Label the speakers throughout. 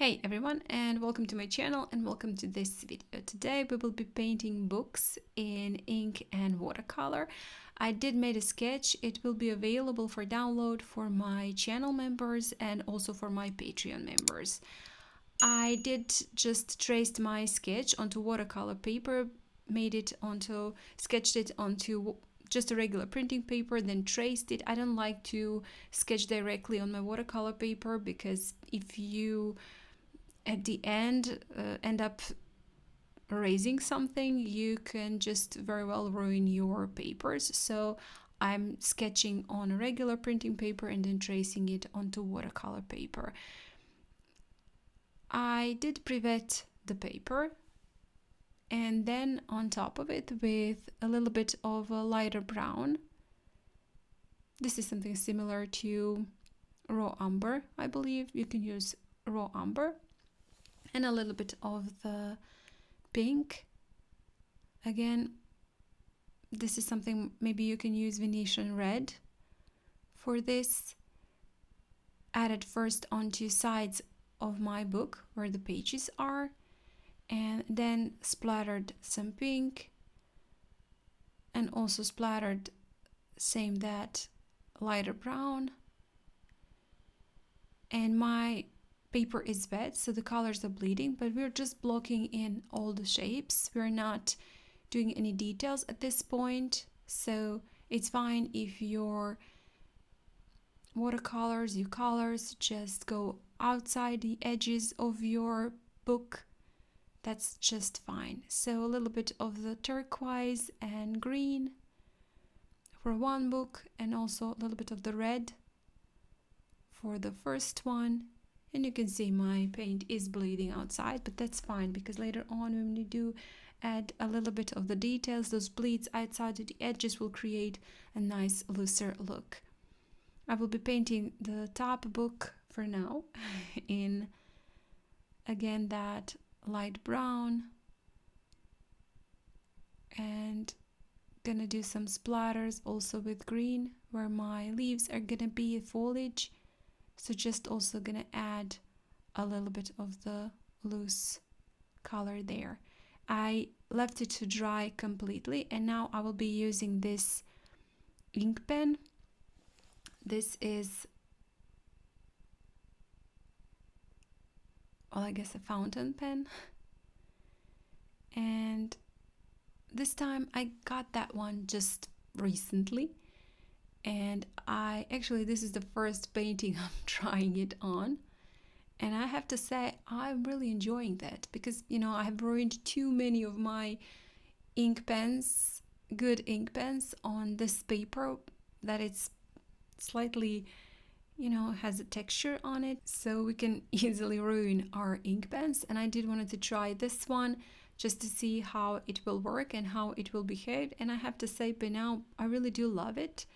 Speaker 1: Hey everyone, and welcome to my channel and welcome to this video. Today we will be painting books in ink and watercolor. I did make a sketch. It will be available for download for my channel members and also for my Patreon members. I did just traced my sketch onto watercolor paper, sketched it onto just a regular printing paper, then traced it. I don't like to sketch directly on my watercolor paper because if you at the end end up erasing something, you can just very well ruin your papers. So I'm sketching on a regular printing paper and then tracing it onto watercolor paper. I did pre-wet the paper and then on top of it with a little bit of a lighter brown. This is something similar to raw umber, I believe. You can use raw umber. And a little bit of the pink. Again, this is something, maybe you can use Venetian red for this. Added first onto sides of my book where the pages are, and then splattered some pink, and also splattered same that lighter brown. And my paper is wet, so the colors are bleeding, but we're just blocking in all the shapes. We're not doing any details at this point, so it's fine if your watercolors, your colors just go outside the edges of your book. That's just fine. So a little bit of the turquoise and green for one book, and also a little bit of the red for the first one. And you can see my paint is bleeding outside, but that's fine because later on when you do add a little bit of the details, those bleeds outside of the edges will create a nice looser look. I will be painting the top book for now in, again, that light brown, and gonna do some splatters also with green where my leaves are gonna be foliage. So just also gonna add a little bit of the loose color there. I left it to dry completely, and now I will be using this ink pen. This is, well, I guess a fountain pen. And this time I got that one just recently. And this is the first painting I'm trying it on, and I have to say I'm really enjoying that because, you know, I have ruined too many of my ink pens, good ink pens, on this paper that it's slightly, you know, has a texture on it, so we can easily ruin our ink pens. And I did wanted to try this one just to see how it will work and how it will behave, and I have to say by now I really do love it.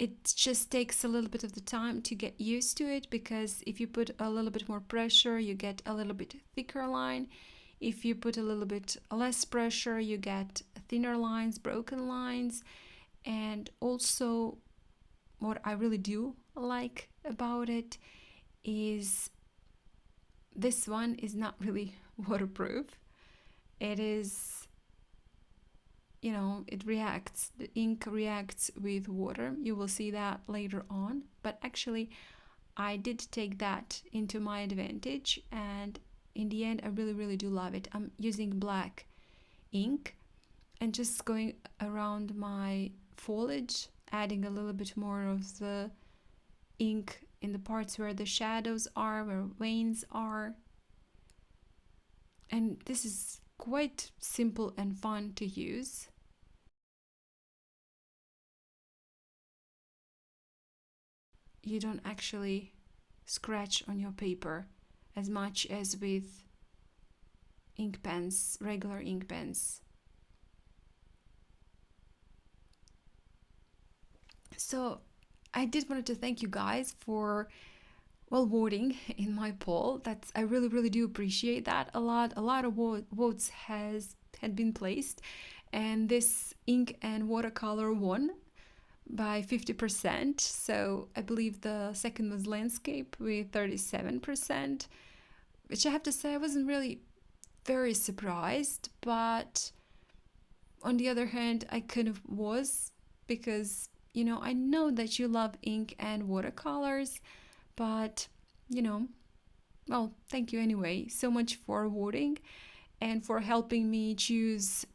Speaker 1: It just takes a little bit of the time to get used to it, because if you put a little bit more pressure, you get a little bit thicker line. If you put a little bit less pressure, you get thinner lines, broken lines. And also what I really do like about it is this one is not really waterproof. It is, you know, it reacts, the ink reacts with water. You will see that later on, but actually I did take that into my advantage, and in the end I really do love it. I'm using black ink and just going around my foliage, adding a little bit more of the ink in the parts where the shadows are, where veins are. And this is quite simple and fun to use. You don't actually scratch on your paper as much as with ink pens, regular ink pens. So I did wanted to thank you guys for, well, voting in my poll. That's, I really do appreciate that a lot. A lot of votes had been placed, and this ink and watercolor won by 50%. So I believe the second was landscape with 37%, which I have to say I wasn't really very surprised, but on the other hand, I kind of was, because, you know, I know that you love ink and watercolors, but, you know, well, thank you anyway so much for voting and for helping me choose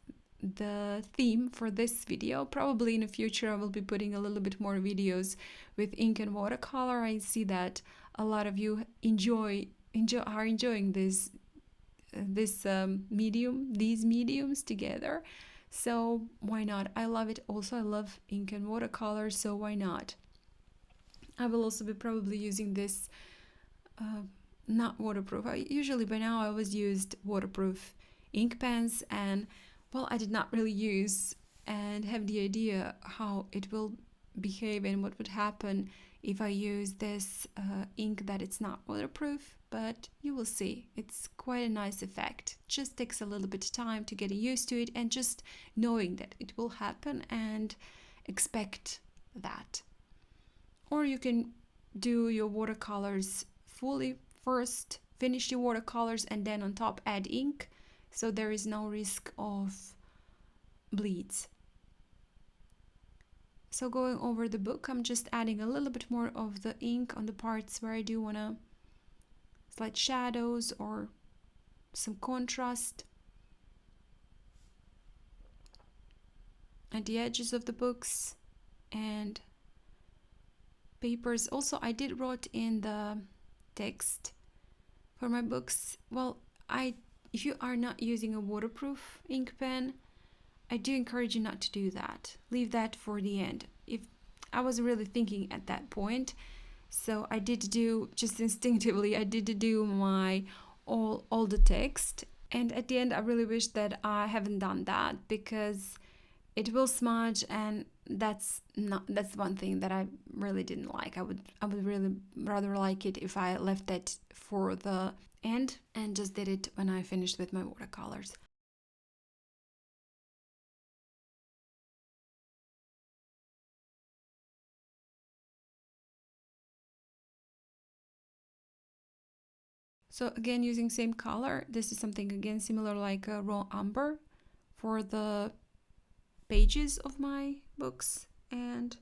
Speaker 1: the theme for this video. Probably in the future I will be putting a little bit more videos with ink and watercolor. I see that a lot of you are enjoying these mediums together. So why not? I love it. Also, I love ink and watercolor, so why not? I will also be probably using this not waterproof. Usually by now I always used waterproof ink pens, and well, I did not really use and have the idea how it will behave and what would happen if I use this ink that it's not waterproof, but you will see. It's quite a nice effect. Just takes a little bit of time to get used to it, and just knowing that it will happen and expect that. Or you can do your watercolors fully first, finish your watercolors, and then on top add ink, so there is no risk of bleeds. So going over the book, I'm just adding a little bit more of the ink on the parts where I do want to slight shadows or some contrast at the edges of the books and papers. Also, I did write in the text for my books. Well, if you are not using a waterproof ink pen, I do encourage you not to do that. Leave that for the end. If I was really thinking at that point, so I did do, just instinctively, I did do my all the text, and at the end I really wish that I haven't done that, because it will smudge, and that's one thing that I really didn't like. I would really rather like it if I left that for the end and just did it when I finished with my watercolors. So again, using same color, this is something again similar like a raw umber for the pages of my books, and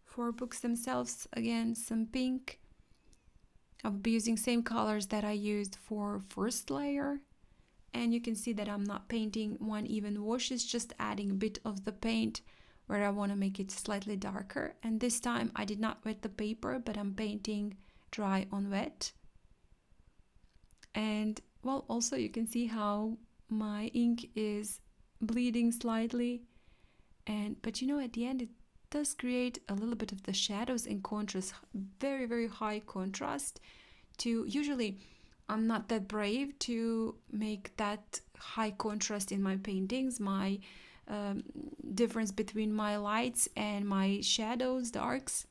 Speaker 1: for books themselves, again, some pink. I'll be using same colors that I used for first layer, and you can see that I'm not painting one even wash, it's just adding a bit of the paint where I want to make it slightly darker. And this time I did not wet the paper, but I'm painting dry on wet. And well, also you can see how my ink is bleeding slightly, but you know, at the end it does create a little bit of the shadows and contrast, very, very high contrast. To usually I'm not that brave to make that high contrast in my paintings. My difference between my lights and my shadows, darks,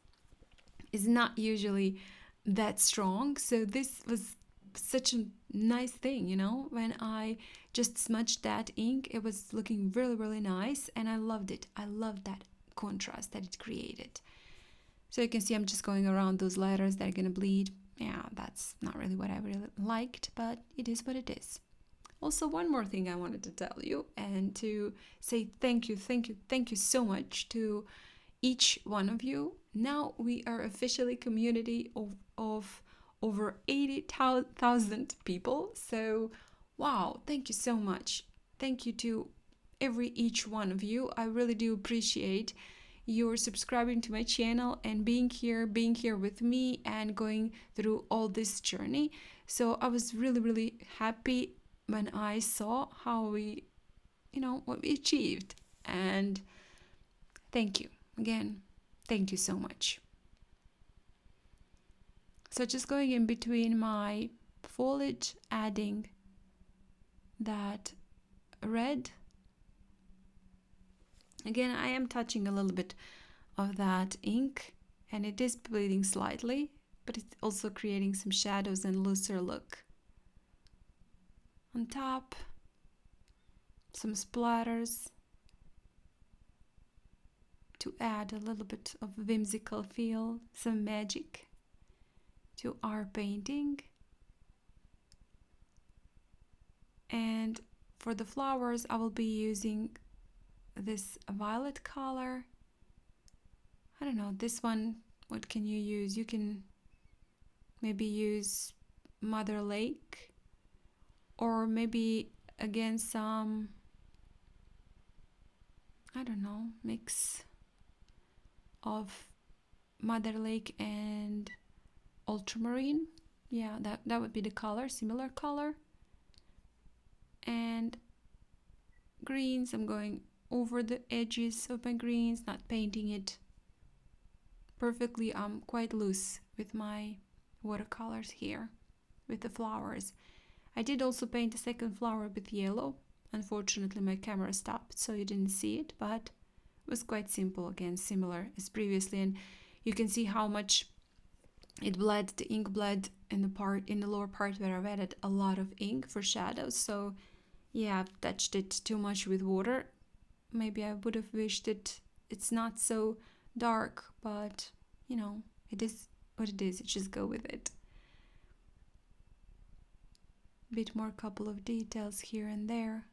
Speaker 1: is not usually that strong. So this was such a nice thing, you know, when I just smudged that ink, it was looking really, really nice, and I loved it. I loved that contrast that it created. So you can see I'm just going around those letters that are gonna bleed. Yeah, that's not really what I really liked, but it is what it is. Also, one more thing I wanted to tell you, and to say thank you so much to each one of you. Now we are officially a community of over 80,000 people. So wow, thank you so much. Thank you to each one of you. I really do appreciate your subscribing to my channel and being here with me and going through all this journey. So I was really, really happy when I saw how we, what we achieved. And thank you again. Thank you so much. So just going in between my foliage, adding that red. Again, I am touching a little bit of that ink, and it is bleeding slightly, but it's also creating some shadows and looser look. On top, some splatters to add a little bit of whimsical feel, some magic to our painting. for the flowers, I will be using this violet color. I don't know, this one, what can you use? You can maybe use Mother Lake, or maybe again some, I don't know, mix of Mother Lake and ultramarine. Yeah, that would be the color, similar color. And greens, I'm going over the edges of my greens, not painting it perfectly. I'm quite loose with my watercolors here with the flowers. I did also paint a second flower with yellow. Unfortunately, my camera stopped, so you didn't see it, but it was quite simple, again, similar as previously. And you can see how much it bled, the ink bled in the lower part where I've added a lot of ink for shadows. So yeah, I've touched it too much with water. Maybe I would have wished it's not so dark, but you know, it is what it is. You just go with it. Bit more couple of details here and there.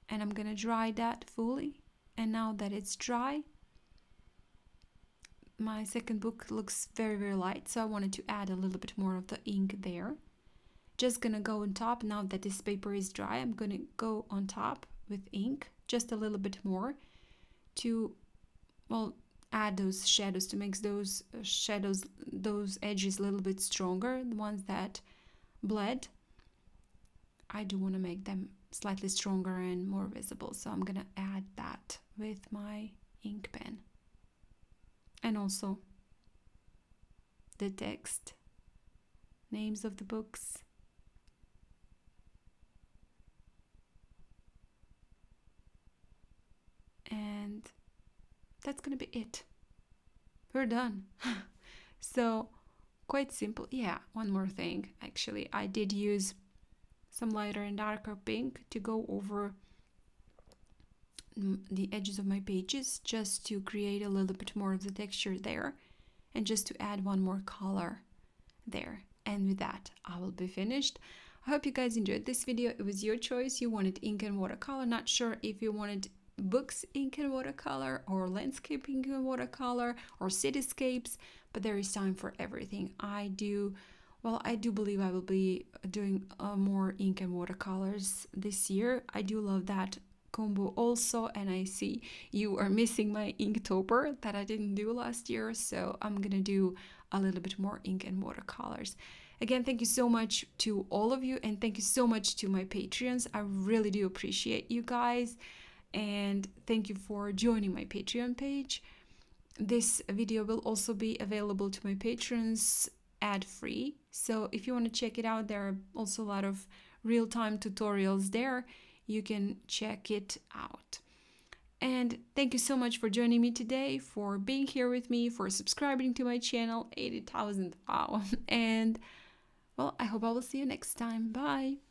Speaker 1: And I'm gonna dry that fully. And now that it's dry, my second book looks very, very light, so I wanted to add a little bit more of the ink there. Just gonna go on top. Now that this paper is dry, I'm gonna go on top with ink, just a little bit more, to, well, add those shadows, to make those shadows, those edges a little bit stronger, the ones that bled. I do want to make them slightly stronger and more visible, so I'm gonna add that with my ink pen. And also the text, names of the books. And that's gonna be it. We're done. So quite simple. Yeah, one more thing. Actually, I did use some lighter and darker pink to go over the edges of my pages, just to create a little bit more of the texture there, and just to add one more color there. And with that, I will be finished. I hope you guys enjoyed this video. It was your choice. You wanted ink and watercolor. Not sure if you wanted books ink and watercolor, or landscape ink and watercolor, or cityscapes, but there is time for everything. I do believe I will be doing more ink and watercolors this year. I do love that combo also, and I see you are missing my Inktober that I didn't do last year, so I'm gonna do a little bit more ink and watercolors. Again, thank you so much to all of you, and thank you so much to my Patreons. I really do appreciate you guys, and thank you for joining my Patreon page. This video will also be available to my patrons ad-free, so if you want to check it out, there are also a lot of real-time tutorials there. You can check it out. And thank you so much for joining me today, for being here with me, for subscribing to my channel. 80,000, wow. And well, I hope I will see you next time. Bye.